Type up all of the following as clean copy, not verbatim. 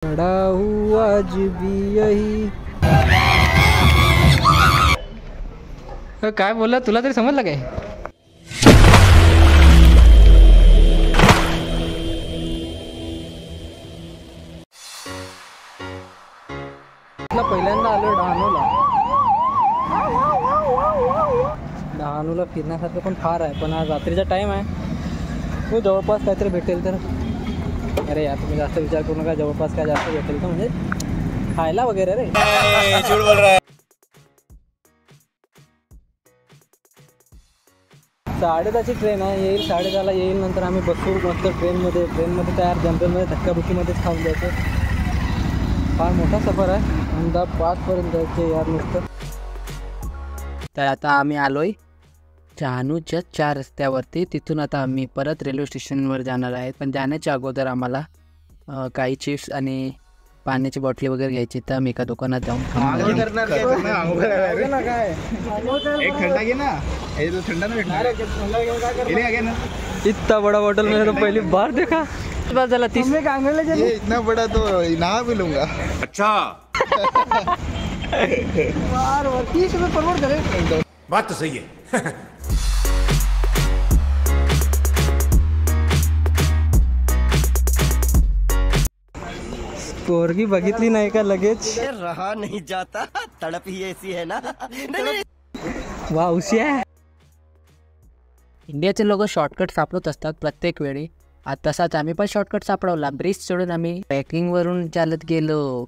खड़ा हूँ आज भी यही। काय बोलला, तुला तरी समजलं काय? पहिल्यांदा आलो डहाणूला फिरण्यासारखं पण फार आहे, पण आज रात्रीचा टाइम आहे. तो जवळपास काहीतरी भेटेल तर. अरे यार तुम्ही जास्त विचार करू नका, जवळपास काय जास्त भेटेल तर म्हणजे खायला वगैरे. रे झूठ बोल रहा है. 10:30ची ट्रेन आहे, येईल 10:30ला येईल. नंतर आम्ही बसू मस्त ट्रेनमध्ये तयार जनरलमध्ये धक्काबुक्कीमध्येच खाऊन जायचं. फार मोठा सफर आहे, अहमदाबादपर्यंत जायचं यार नुसतं. तर आता आम्ही आलोय डहाणूच्या 4 रस्त्यावरती. तिथून आता आम्ही परत रेल्वे स्टेशनवर जाणार आहे. पण जाण्याच्या अगोदर आम्हाला काही चिप्स आणि पाण्याची बॉटली वगैरे घ्यायची. तर आम्ही एका दुकानात जाऊन इतना बड़ा बॉटल मैंने तो पहली बार देखा. बस झाला 30 में कांगड़े इतना बड़ा तो ना भी लूंगा. अच्छा यार 30 में परवड़ करे. बात तो सही है. पोरगी बघितली नाही का लगेच रहा नहीं जाता, तड़प ही ऐसी है ना. वा उशिया. इंडियाचे लोक शॉर्टकट सापडत असतात प्रत्येक वेळी. तसाच आम्ही पण शॉर्टकट सापडवला. ब्रिज सोडून आम्ही ट्रेकिंगवरून चालत गेलो.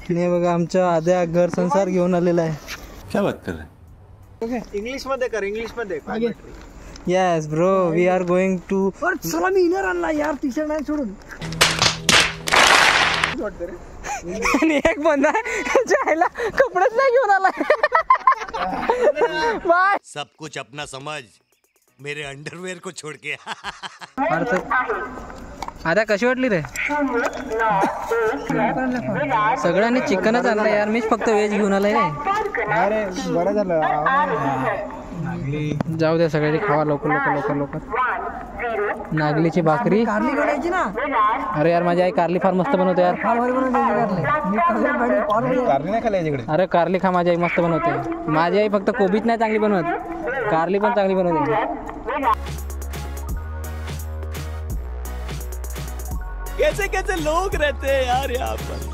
हे बघा आमच्या आद्या घर संसार घेऊन आलेला आहे. क्या बात कर रहे हैं? इंग्लिश मध्ये कर, इंग्लिश मध्ये. Yes bro, we are going to. चला मी इनर आणला यार, टी शर्ट नाही सोडून. आणि एक बंदा जायला कपडेच नाही घेऊन आलाय. बाय. सब कुछ अपना समझ, मेरे अंडरवेयर को छोड़ के. आता कशी वाटली रे? सगळ्यांनी चिकनच आणलं यार, मीच फक्त व्हेज घेऊन आलाय. अरे बरं झालं. जाऊ द्या, सगळ्यांनी खावा लवकर. नागलीची भाकरी. अरे यार माझी आई कारली फार मस्त बनवते यार. कारली नाही खाल्ली याच्याकडे. अरे कारली खा, माझी आई मस्त बनवते. माझी आई फक्त कोबीच नाही चांगली बनवत, कारली पण चांगली बनवते. कैसे कैसे लोग रहते हैं यार यहाँ पर.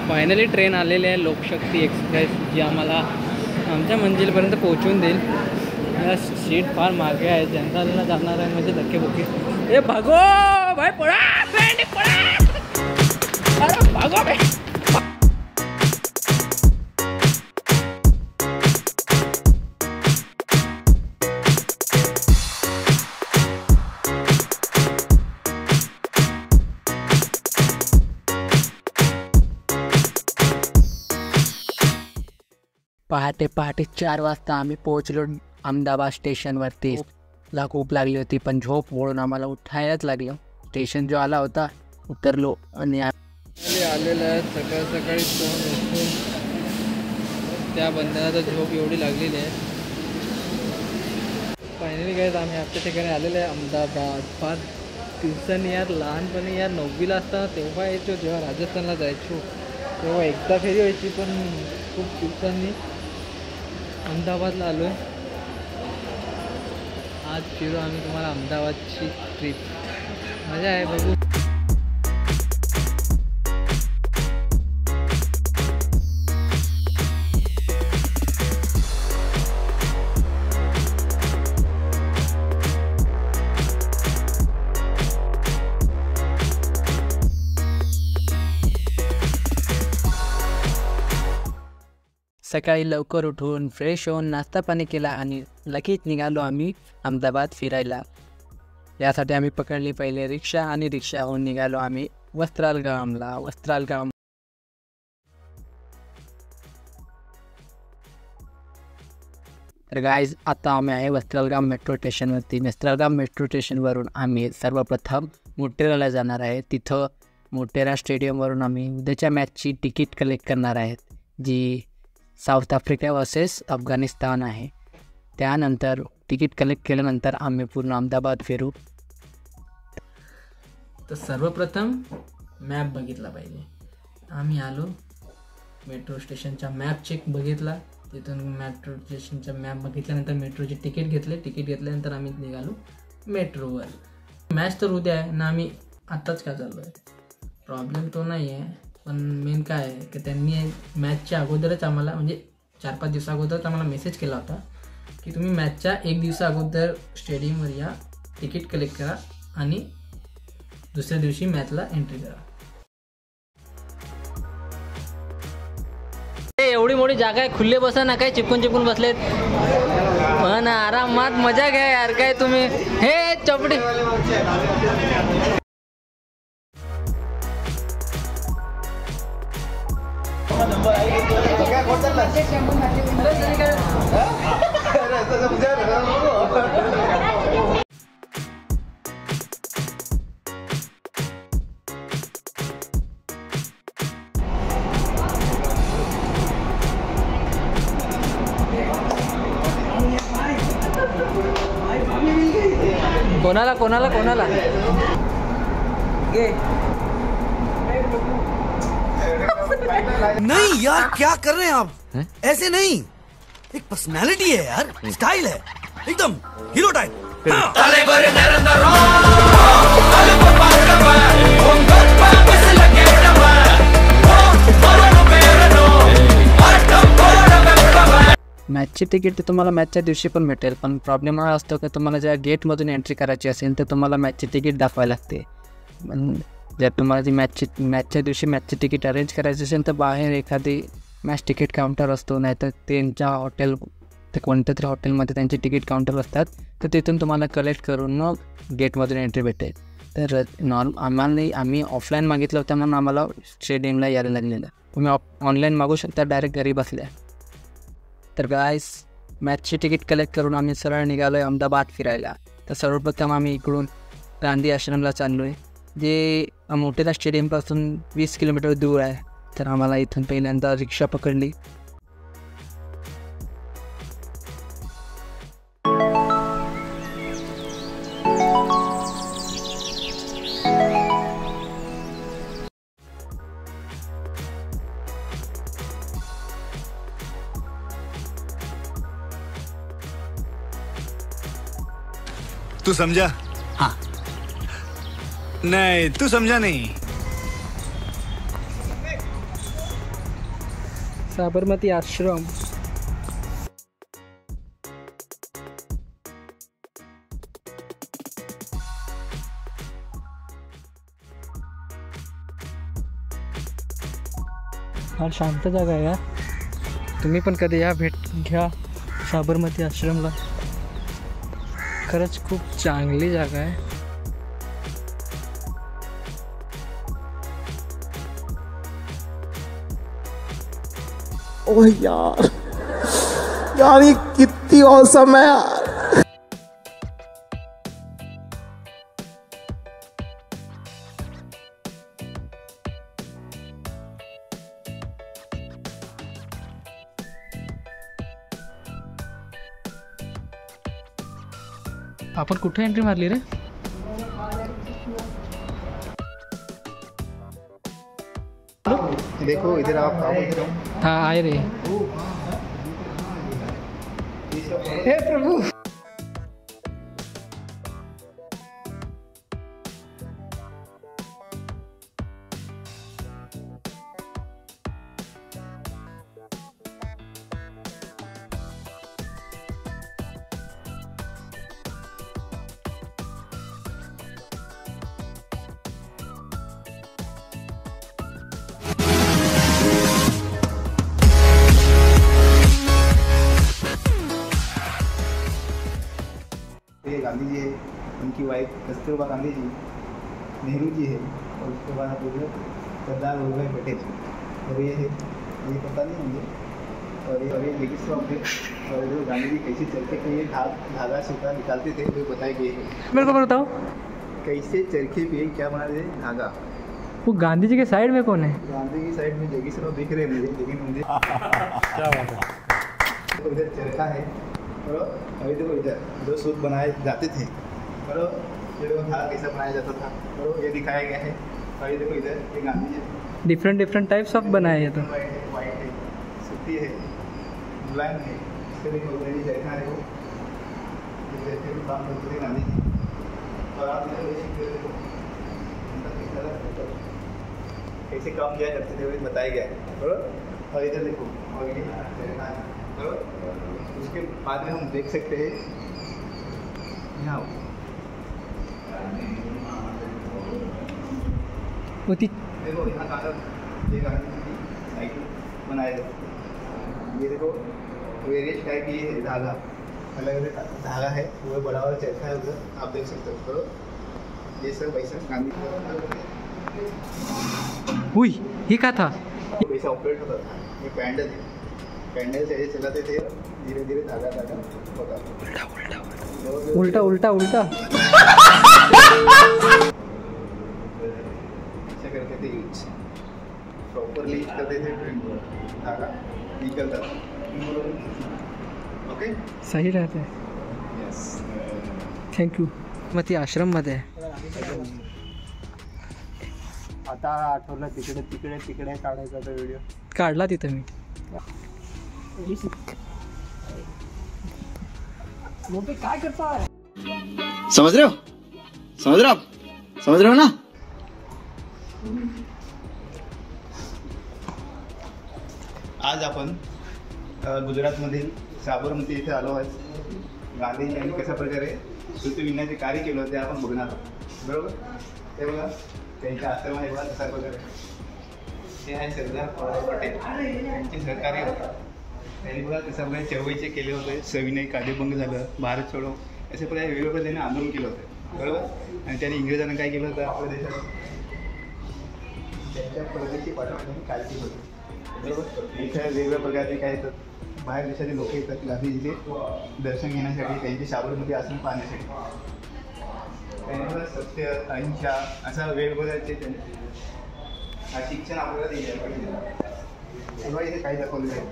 फायनली ट्रेन आलेली आहे, लोकशक्ती एक्सप्रेस, जी आम्हाला आमच्या मंजिलपर्यंत पोहोचवून देईल. या सीट फार मागे आहे, जनरलला जाणार आहे म्हणजे धक्केबुक्की. ए भागो भाई, पळा पळा. अरे भागो भाई. पहाटे 4 वाजता आम्ही पोहोचलो अहमदाबाद स्टेशनवरती. ला खूप लागली होती, पण झोप ओढून आम्हाला उठायलाच लागलं. स्टेशन जो आला होता उतरलो आणि आलेलं आहे. सकाळी त्या बंधनाला झोप एवढी लागलेली आहे. फायनली काय आम्ही आमच्या ठिकाणी आलेलं आहे अहमदाबाद. फार दिवसांनी यार, लहानपणी यार 9वीला असताना तेव्हा यायचो, जेव्हा राजस्थानला जायचो तेव्हा एकदा फेरी व्हायची. पण खूप दिवसांनी अहमदाबादला आलो आहे. आज फिरू आम्ही तुम्हाला अहमदाबादची ट्रिप. मजा आहे बघू. सकाळी लवकर उठून फ्रेश होऊन नाश्ता पाणी केला आणि लगेच निघालो आम्ही अहमदाबाद फिरायला. यासाठी आम्ही पकडली पहिले रिक्षा आणि रिक्षाहून निघालो आम्ही वस्त्रालगाम. तर गाईज आता आम्ही आहे वस्त्रालगाम मेट्रो स्टेशनवरती. वस्त्रालगाम मेट्रो स्टेशनवरून आम्ही सर्वप्रथम मोटेराला जाणार आहे. तिथं मोटेरा स्टेडियमवरून आम्ही उद्याच्या मॅचची तिकीट कलेक्ट करणार आहेत, जी साऊथ आफ्रिका वर्सेस अफगाणिस्तान आहे. त्यानंतर तिकीट कलेक्ट केल्यानंतर आम्ही पूर्ण अहमदाबाद फिरू. तर सर्वप्रथम मॅप बघितला पाहिजे. आम्ही आलो मेट्रो स्टेशनचा मॅप चेक बघितला. तिथून मेट्रो स्टेशनचा मॅप बघितल्यानंतर मेट्रोचे तिकीट घेतले. तिकीट घेतल्यानंतर आम्ही निघालो मेट्रोवर. मॅच तर उद्या आहे ना, आम्ही आत्ताच का चाललो आहे. प्रॉब्लेम तो नाही आहे, पण मेन काय आहे की त्यांनी मॅचच्या अगोदरच आम्हाला म्हणजे 4-5 दिवसा अगोदरच आम्हाला मेसेज केला होता की तुम्ही मॅचच्या 1 दिवसा अगोदर स्टेडियमवर या, तिकीट कलेक्ट करा आणि दुसऱ्या दिवशी मॅचला एंट्री करा. एवढी मोठी जागा आहे, खुल्ले बसा ना, काय चिपकून बसलेत. पण आरामात मजा घ्या यार. काय तुम्ही हे चपडी कोणाला नहीं यार, क्या कर रहे हैं आप? ऐसे नहीं, एक पर्सनालिटी है यार, स्टाइल है एकदम हीरो टाइप. मॅचची तिकीट तुम्हाला मॅचच्या दिवशी पण भेटेल. पण प्रॉब्लेम हा असतो की तुम्हाला ज्या गेटमधून एंट्री करायची असेल तर तुम्हाला मॅचची तिकीट दाखवायला लागते. पण जर तुम्हाला ती मॅचच्या दिवशी मॅचची तिकीट अरेंज करायची असेल तर बाहेर एखादी मॅच तिकीट काउंटर असतो, नाहीतर त्यांच्या हॉटेल ते कोणत्या तरी हॉटेलमध्ये त्यांचे तिकीट काउंटर असतात, तर तिथून तुम्हाला कलेक्ट करून मग गेटमधून एंट्री भेटेल. तर आम्ही ऑफलाईन मागितलं होतं म्हणून आम्हाला स्टेडियमला यायला लागलेलं. तुम्ही ऑनलाईन मागू शकता डायरेक्ट घरी बसल्या. तर गाईस, मॅचची तिकीट कलेक्ट करून आम्ही सरळ निघालो आहे अहमदाबाद फिरायला. तर सर्वप्रथम आम्ही इकडून गांधी आश्रमला चाललो आहे, जे मोटेरा स्टेडियमपासून 20 किलोमीटर दूर आहे. तर आम्हाला इथून पहिल्यांदा रिक्षा पकडली. तू समझा? हाँ. नहीं, तू समझा नहीं. साबरमती आश्रम. फार शांत जागा आहे यार. तुम्ही पण कधी या, भेट घ्या साबरमती आश्रमला. खरंच खूप चांगली जागा आहे. ओह यार, यार ये कितनी औसम है यार. आपण कुठे एंट्री मारली रे? देखो इधर आप हाँ आए रे. हे प्रभु. गांधी जी है, उनकी वाइफ कस्तूरबा गांधी जी, नेहरू जी है, और उसके बाद आप लोग सरदार वल्लभ भाई पटेल. और ये है, ये पता नहीं मुझे. और ये लेडीज शॉप है. और जो गांधी जी कैसे चरखे पे ये धागा सूता निकालते थे वो बताए गए हैं. मेरे को बताओ कैसे चरखे पे क्या बनाते थे धागा. वो गांधी जी के साइड में कौन है? गांधी की साइड में जगी सराफ दिख रहे हैं मुझे, लेकिन मुझे क्या बात है। तो इधर चरखा है और अभी देखो इधर जो सूत बनाए जाते थे और ये देखो धागा कैसा बनाया जाता था और ये दिखाया गया है। अभी देखो इधर ये Gandhi ji different types of बनाए हैं तो। वाइट है, सूती है, मुलायम है। इसके देखो उधर ही चरखा है वो, जैसे भी काम करते थे गांधी जी। और आप इधर ये देखो कैसे काम किया करते थे वो बताया गया है बराबर। और इधर देखो और ये चरखा है बराबर। उसके बाद में हम देख सकते हैं यहाँ होती देखो यहाँ कागज ये गांधी जी की साइकिल बनाया जाता है। ये देखो वेरियस टाइप की ये धागा अलग अलग धागा है, वो बड़ा वाला चरखा है उधर आप देख सकते हो बराबर। ये सब वैसा गांधी हुई ये क्या था? वैसा ऑपरेट होता था। ये पैंडल है, पैंडल से ऐसे चलाते थे, धीरे धीरे धागा धागा होता था। उल्टा उल्टा उल्टा ऐसे करते थे यूज, प्रॉपरली यूज करते थे, धागा निकलता था। ओके सही रहते हैं। Yes thank you. मग ती आश्रममध्ये आहे. आता आठवलं तिकडे तिकडे तिकडे काढायचा तो व्हिडिओ काढला तिथं मी. काय करता है? समझ रहे हो आप समझ रहे हो ना? आज आपण गुजरातमधील साबरमती इथे आलो आहे. गांधीजी यांनी कशा प्रकारे सूत विणण्याचे कार्य केलं होते आपण बघणार आहोत बरोबर. ते बघा त्यांच्या आश्रम आहे बघा कशा प्रकारे. ते आहे सरदार वल्लभभाई पटेल यांचे सहकार्य होते. त्यांनी बघा कशा प्रकारे चळवळीचे केले होते. सविनय कायदेभंग झालं, भारत छोडो अशा प्रकारे वेगवेगळं त्यांनी आंदोलन केलं होतं बरोबर. आणि त्यांनी इंग्रजांना काय केलं होतं आपल्या देशात त्यांच्या परदेशी पाठवण्याची काय केली होती बरोबर. इथे वेगवेगळ्या प्रकारचे काय येतात, बाहेर देशातील लोक येतात गांधीजीचे दर्शन घेण्यासाठी, त्यांचे साबरमती आश्रम पाहण्यासाठी. त्यांनी सत्य अहिंसा असा वेगवेगळ्याचे त्यांनी शिक्षण आपल्याला दिले तेव्हा इथे काही दाखवलेलं आहे.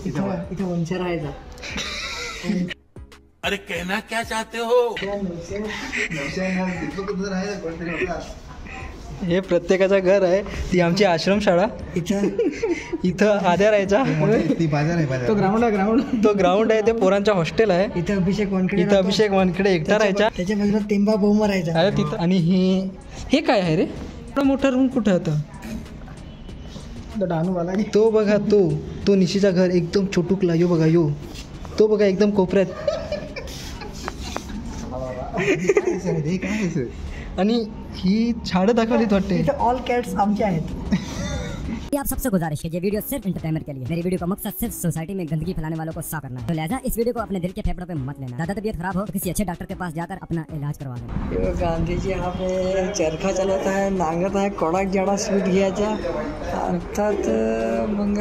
इथे वंशर आहे का? अरे कहना क्या चाहते हो? हे प्रत्येकाचं घर आहे. ती आमची आश्रमशाळा. इथं आद्या राहायचा. ती बाजार आहे बाजार. तो ग्राउंड आहे. ते पोरांचा हॉस्टेल आहे. इथे अभिषेक वानखेडे एकटा राहायचा. त्याच्या बाजूला तेंबा बोम राहायचा. अरे तिथं. आणि हे काय आहे रे? एवढा मोठा रूम कुठे होता? डानूवाला तो बघा, तो निशीचा घर एकदम छोटुकला. यो बघा यो, तो बघा एकदम कोपऱ्यात. आणि ही झाडं दाखवलीत वाटते. ऑल कॅट्स आमचे आहेत. आप सबसे गुजारिश है, ये वीडियो सिर्फ एंटरटेनमेंट के लिए। मेरी वीडियो का मकसद सिर्फ सोसाइटी में गंदगी फैलाने वालों को साफ करना है, तो लिहाजा इस वीडियो को अपने दिल के फेफड़ों पे मत लेना। ज्यादा तबीयत खराब हो तो किसी अच्छे डॉक्टर के पास जाकर अपना इलाज करवा लेना। गांधीजी यहाँ पे चरखा चालवत आहे, नांगत आहे, कोडाक जडा सूट घ्यायचा. अर्थात मग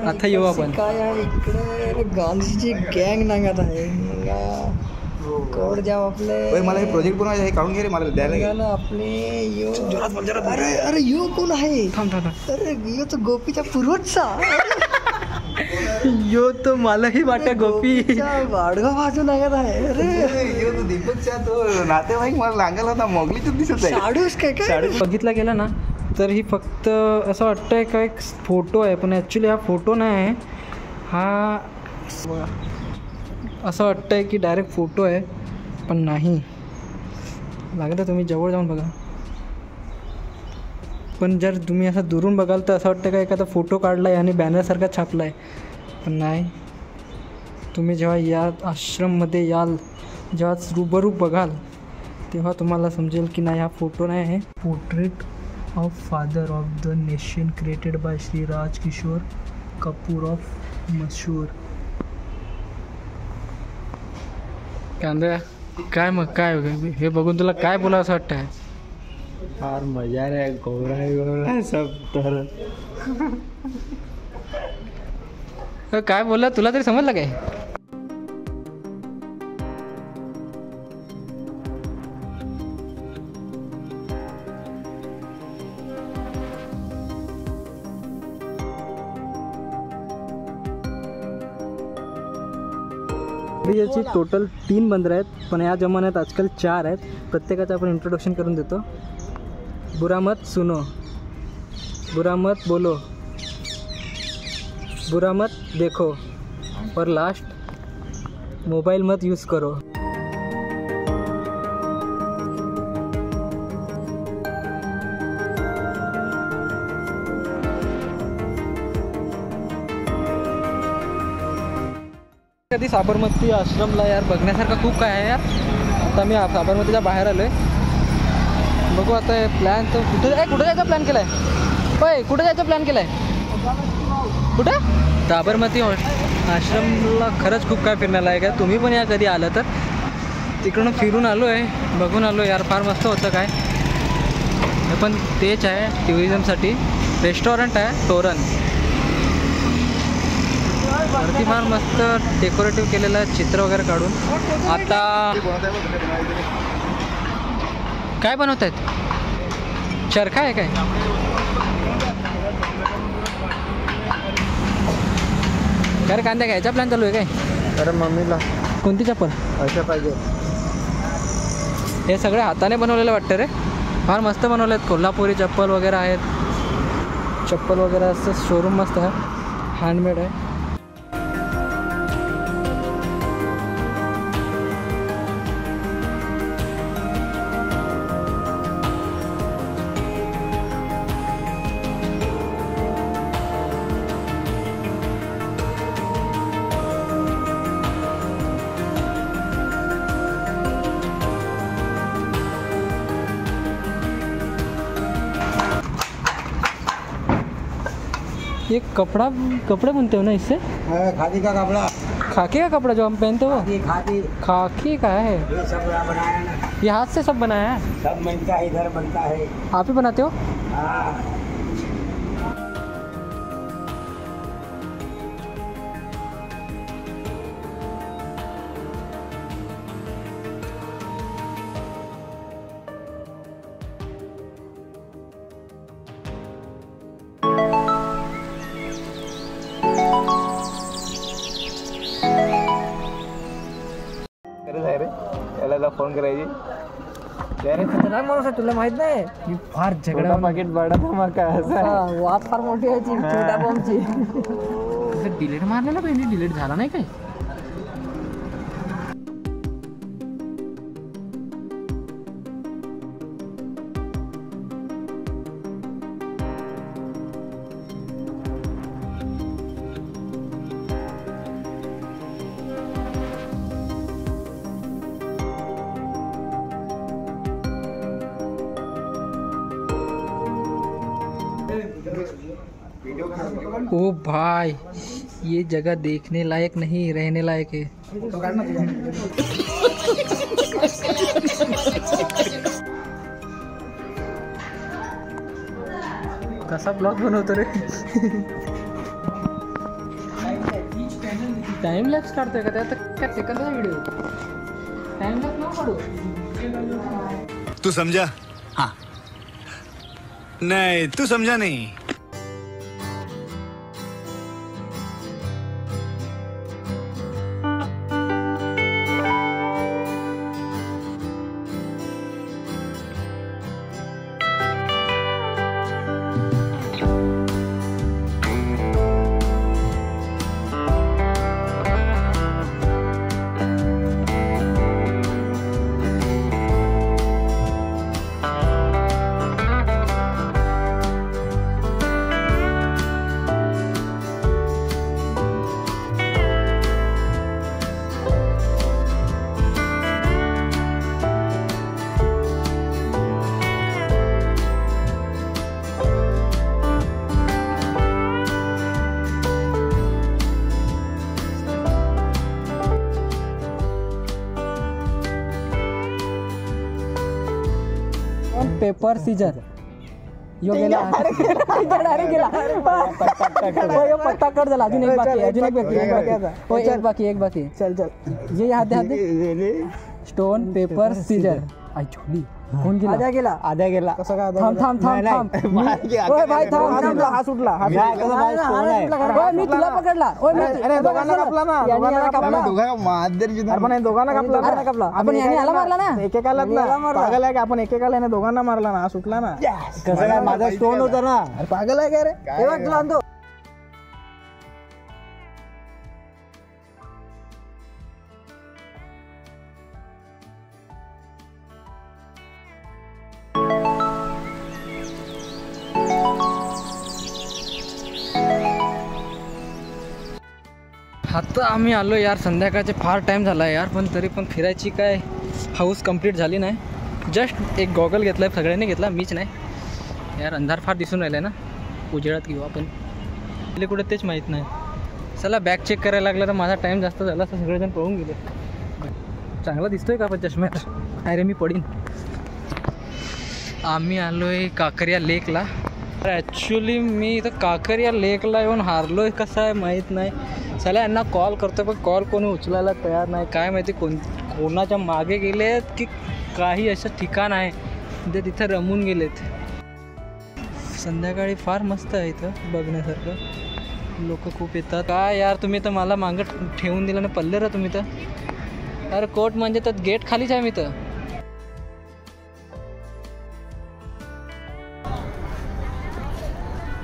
आता येऊ आपण. काय आहे इकडे गांधीची गँग नांगत आहे. मग कोड जाव आपले मला हे प्रोजेक्ट बनवायचं हे काढून घे रे, मला द्यायला आपले यो. अरे यो कोण आहे? अरे यो तो गोपीचा पूर्वजचा. यो तो मलाही वाटतं गोपी वाडगा बाजू नागत आहे. अरे तो दीपकचा तो नातेवाईक मला लागला होता, मोगलीच दिसत आहे. साडूस काय बघितला गेला ना तर ही फक्त असं वाटतंय का एक फोटो आहे, पण ॲक्च्युली हा फोटो नाही आहे. हा असं वाटतंय की डायरेक्ट फोटो आहे, पण नाही. लागतं तुम्ही जवळ जाऊन बघा. पण जर तुम्ही असं दुरून बघाल तर असं वाटतं का एखादा फोटो काढला आहे आणि बॅनरसारखा छापला आहे, पण नाही. तुम्ही जेव्हा या आश्रममध्ये याल, जेव्हा रूबरू बघाल तेव्हा तुम्हाला समजेल की नाही हा फोटो नाही आहे. Portrait of father of the nation created by Shri Rajkishore Kapoor of मशहूर. कांद्या काय मग काय हे बघून तुला काय बोला असं वाटतं आहे? फार मजा रे. गोरा सब तर काय बोलला तुला तरी समजलं काय? याची टोटल 3 बंदरं आहेत, पण या जमान्यात आजकाल 4 आहेत. प्रत्येकाचं आपण इंट्रोडक्शन करून देतो. बुरा मत सुनो, बुरा मत बोलो, बुरा मत देखो और लास्ट मोबाइल मत यूज़ करो. कधी साबरमती आश्रमला यार बघण्यासारखं खूप काय आहे यार. आता मी साबरमतीच्या बाहेर आलो आहे. बघू आता प्लॅन तर कुठे जायचा प्लॅन केला आहे. होय, कुठे जायचा प्लॅन केला आहे? कुठं? साबरमती आश्रमला खरंच खूप काय फिरण्याला आहे का. तुम्ही पण या कधी आलं तर. तिकडून फिरून आलो आहे, बघून आलो यार. फार मस्त होतं काय. हे पण तेच आहे टुरिझमसाठी. रेस्टॉरंट आहे तोरण. वरती फार मस्त डेकोरेटिव्ह केलेलं आहे, चित्र वगैरे काढून. आता काय बनवत आहेत? चरखा आहे काय? काय कांद्या घ्यायचा प्लॅन चालू आहे काय? अरे मम्मीला कोणती चप्पल अशा पाहिजे. हे सगळे हाताने बनवलेलं वाटतं रे. फार मस्त बनवले आहेत. कोल्हापुरी चप्पल वगैरे आहेत. चप्पल वगैरे असं शोरूम मस्त आहे, हँडमेड आहे. ये कपड़े बनते हो ना इससे? खादी का कपड़ा, खाकी का कपड़ा जो हम पहनते हो? खादी खाकी का है ये सब बनाया ना, ये हाथ से सब बनाया है? सब बनता है, इधर बनता है. आप ही बनाते हो? हाँ. याला फोन करायची. खतरनाक माणूस आहे, तुला माहित नाही? फार झगडा पाकिट बडा धमाका वाद फार मोठी आहे छोट्या बॉम्बची. डिलीट मारलेला पाहिजे, डिलीट झाला नाही काय? ओ भाई, ये जगह देखने लायक नहीं, रहने लायक है. कसा ब्लॉग बनवतो रे. टाइम लॅप्स काढतोय का? आता काय सेकंदाचा व्हिडिओ. टाइम लॅप्स नको काढू. तू समझा? हाँ. नहीं, तू समझा नहीं. पेपर सीजर यो गेला डायरेक्ट गेला. पत्ता कट झाला. अजून एक बाकी, अजून एक बाकी. चल ये हाथ दे. Stone paper scissor. आई छोली कोण गेला आद्या गेला कसं काय थांब थांब थांब थांब ओय भाई थांब थांब हा सुटला मी तुला पकडला ओय अरे दोघांना कापला ना दोघांना कापला आपण याने आला मारला ना एकेकालाच ना पागल आहे का आपण एकेकाला याने दोघांना मारला ना हा सुटला ना कसं काय माझा स्टोन होता ना अरे पागल आहे का रे हे बघ तुला आणतो आता आम्ही आलो यार, संध्याकाळचे फार टाईम झाला यार, पण तरी पण फिरायची काय हाऊस कंप्लीट झाली नाही. जस्ट एक गॉगल घेतला आहे, सगळ्यांनी घेतला, मीच नाही यार. अंधार फार दिसून राहिला ना, उजेडात घेऊ आपण गेले कुठे तेच माहीत नाही. चला बॅग चेक करायला लागला तर माझा टाईम जास्त झाला तर सगळेजण पळून गेले. चांगला दिसतोय का आपण चष्म्यात? अरे मी पडीन. आम्ही आलो आहे काकरिया लेकला. ॲक्च्युली मी इथं काकरिया लेकला येऊन हारलो आहे, कसं आहे माहीत नाही. चला यांना कॉल करतो पण कॉल कोणी उचलायला तयार नाही. काय माहिती कोणाच्या मागे गेलेत की काही असं ठिकाण आहे ते तिथं रमून गेलेत. संध्याकाळी फार मस्त आहे इथं बघण्यासारखं, लोक खूप येतात. काय यार तुम्ही तर मला मागं ठेवून दिलं ना, पल्ले रा तुम्ही तर. अरे कोर्ट म्हणजे तर गेट खालीच आहे मी तर.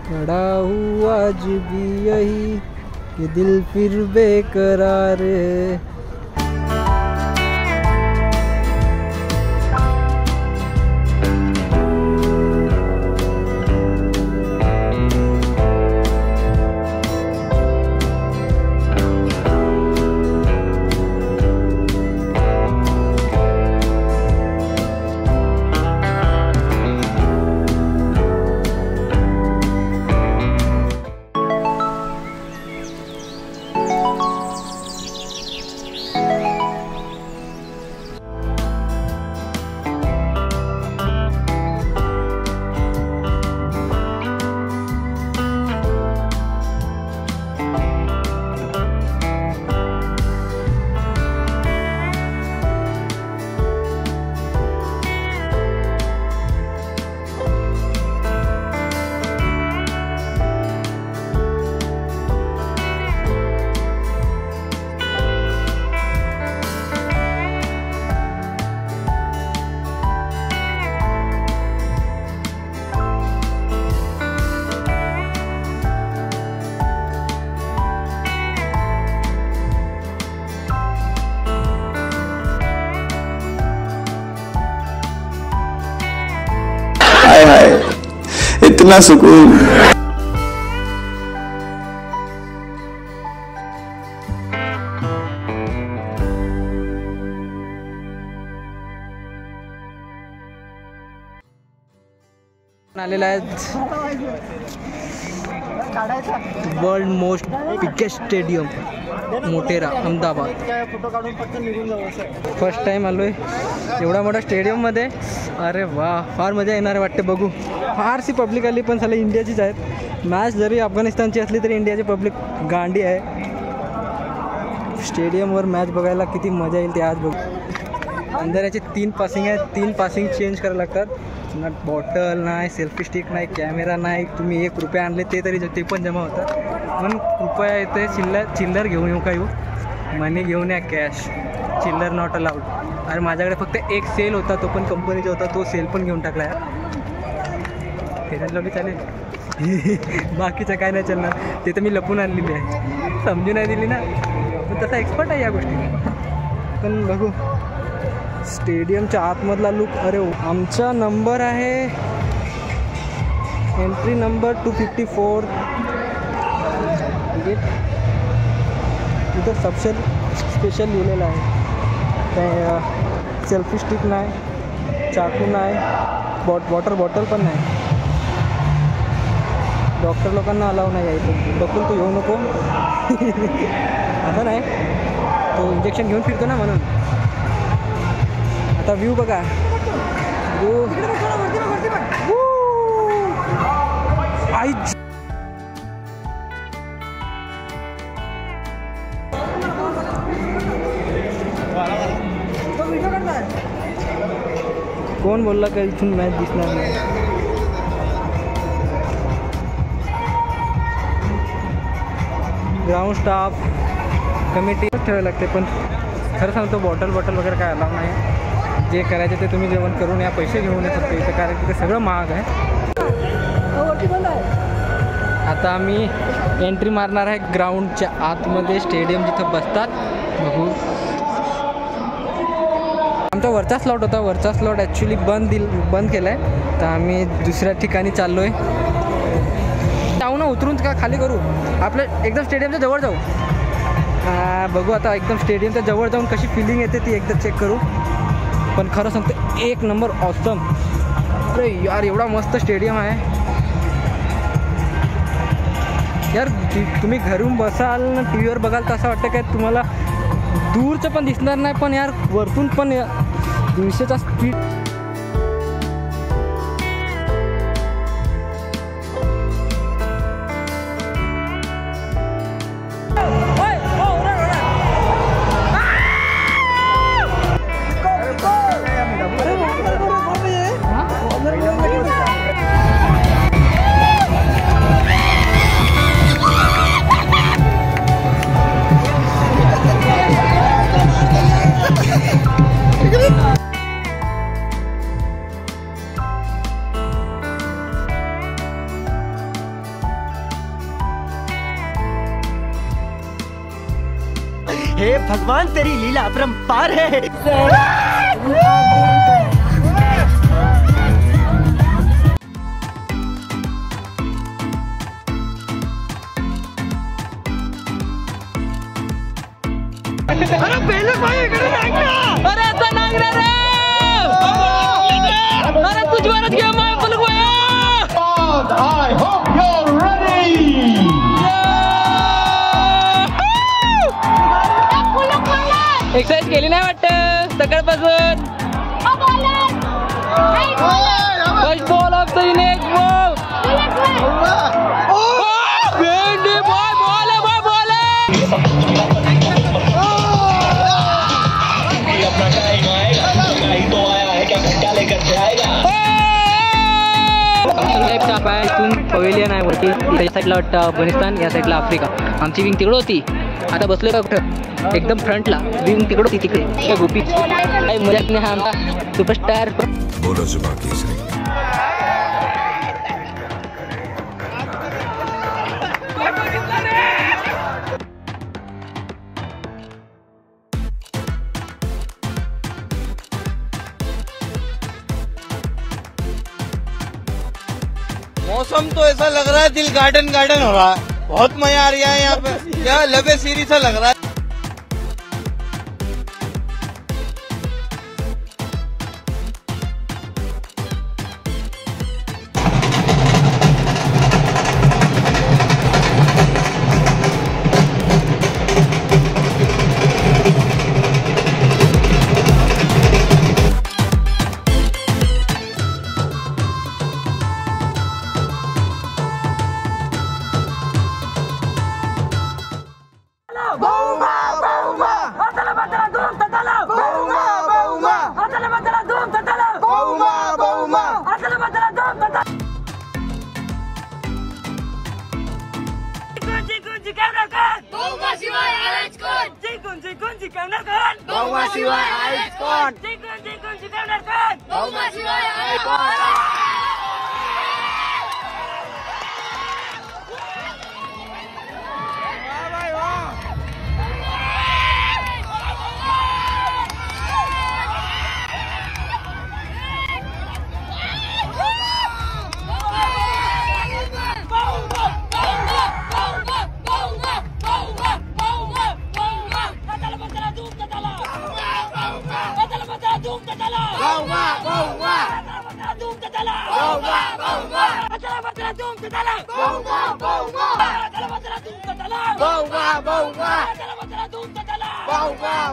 खड़ा हुआ आज भी यही कि दिल फिर बेकरार है. हाय हाय इतना सुकून. आलेला आहे world most biggest stadium Motera Ahmedabad. First time आलो आहे एवढा मोठा स्टेडियममध्ये. अरे वा फार मजा येणार वाटते. बघू फारशी पब्लिक आली पण साला इंडियाचीच आहेत. मॅच जरी अफगाणिस्तानची असली तरी इंडियाची पब्लिक गांडी आहे. स्टेडियमवर मॅच बघायला किती मजा येईल ते आज बघू. अंधाराचे 3 पासिंग आहेत, 3 पासिंग चेंज करायला लागतात. ना बॉटल नाही, सेल्फी स्टिक नाही, कॅमेरा नाही. तुम्ही 1 रुपया आणले ते तरी ते पण जमा होतात. पण कृपया इथे चिल्लर घेऊन येऊ का येऊ, मनी घेऊन या, कॅश. चिल्लर नॉट अलाउड. अरे माझ्याकडे फक्त एक सेल होता, तो पण कंपनीचा होता, तो सेल पण घेऊन टाकला यार. त्याच्यात लावली चालेल, बाकीचं काय नाही चालणार. ते तर मी लपून आणलेली आहे, समजून नाही दिली ना. पण तसा एक्सपर्ट आहे या गोष्टी. पण बघू स्टेडियमच्या आतमधला लुक. अरे आमचा नंबर आहे एंट्री नंबर 254. इथं स्पेशल लिहिलेलं आहे. काय सेल्फी स्टिक नाही, चाकू नाही, वॉटर बॉटल पण नाही. डॉक्टर लोकांना अलाव नाही आहे इथं. बघून तू येऊ नको असं नाही, तो इंजेक्शन घेऊन फिरतो ना म्हणून. आता व्ह्यू बघा, व्ह्यू आई कोण बोलला का इथून मॅच दिसणार नाही? ग्राउंड स्टाफ कमिटी ठेवायला लागते, पण खरं सांगतो बॉटल वगैरे काय अलाव नाही. जे करायचे ते तुम्ही जेवण करून या, पैसे घेऊन या फक्त इथं, कारण की ते सगळं महाग आहे. आता आम्ही एंट्री मारणार आहे ग्राउंडच्या आतमध्ये, स्टेडियम जिथं बसतात. बघू, आमचा वरचा स्लॉट होता, वरचा स्लॉट ॲक्च्युली बंद केला आहे, तर आम्ही दुसऱ्या ठिकाणी चाललो आहे. जाऊ ना, उतरून का खाली करू, आपलं एकदम स्टेडियमच्या जवळ जाऊ. बघू आता एकदम स्टेडियमच्या जवळ जाऊन कशी फिलिंग येते ती एकदा चेक करू. पण खरं सांगतो एक नंबर ऑसम. अरे यार एवढा मस्त स्टेडियम आहे यार. तुम्ही घरून बसाल ना, टी व्हीवर बघाल तर असं वाटतं काय तुम्हाला दूरचं पण दिसणार नाही, पण यार वरतून पण 200चा स्पीड. हे भगवान, तेरी लीला अपरंपार है. अरे पहले भाई अरे आता नांगरा रे. अरे तुझ्यावरच घे माय पलगोया. I hope you're ready. Exercise केली नाही वाटतं सकाळपासून. First ball of the inning. भेंडी बॉय, बॉल है बॉय, बॉल आहे. इथून पवेलियन आहे वरती, या साईडला वाटतं अफगाणिस्तान, या साईडला आफ्रिका. आमची विंग तिकडं होती, आता बसलोय का कुठं एकदम फ्रंटला. विंग तिकडं होती, तिकडे त्या गोपी काय मजाक नाही. हा आमचा सुपरस्टार. बोलो जुबा केसरी. मौसम तो ऐसा लग रहा है दिल गार्डन गार्डन हो रहा है. बहुत मजा आ रहा है यहाँ पे, क्या लबे सीरी सा लग रहा है.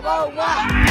Boom,